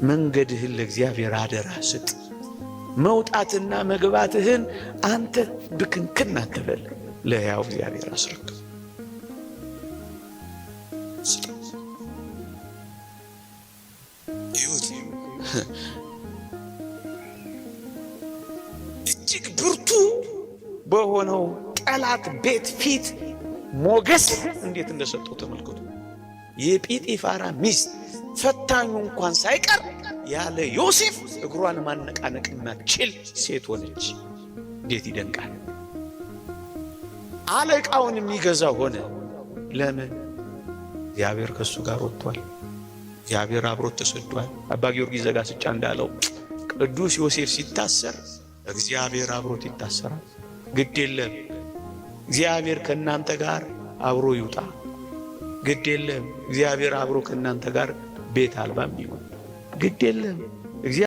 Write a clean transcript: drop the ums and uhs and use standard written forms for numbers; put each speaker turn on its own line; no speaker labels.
መንገድህን ለእግዚአብሔር አደራ ስጥ። መውጣትና መግባትህን አንተ ብክንክን አትበል፣ ለሕያው እግዚአብሔር አስረክብ። እጅግ ብርቱ በሆነው ጠላት ቤት ፊት ሞገስ እንዴት እንደሰጠው ተመልከቱ። የጲጢፋራ ሚስት ፈታኙ እንኳን ሳይቀር ያለ ዮሴፍ እግሯን ማነቃነቅ ማትችል ሴት ሆነች። እንዴት ይደንቃል! አለቃውን የሚገዛ ሆነ። ለምን? እግዚአብሔር ከሱ ጋር ወጥቷል። እግዚአብሔር አብሮት ተሰዷል። አባ ጊዮርጊስ ዘጋስጫ እንዳለው ቅዱስ ዮሴፍ ሲታሰር እግዚአብሔር አብሮት ይታሰራል። ግድ የለም እግዚአብሔር ከእናንተ ጋር አብሮ ይውጣ። ግድ የለም እግዚአብሔር አብሮ ከእናንተ ጋር ቤት አልባም ይሁን። ግድ የለም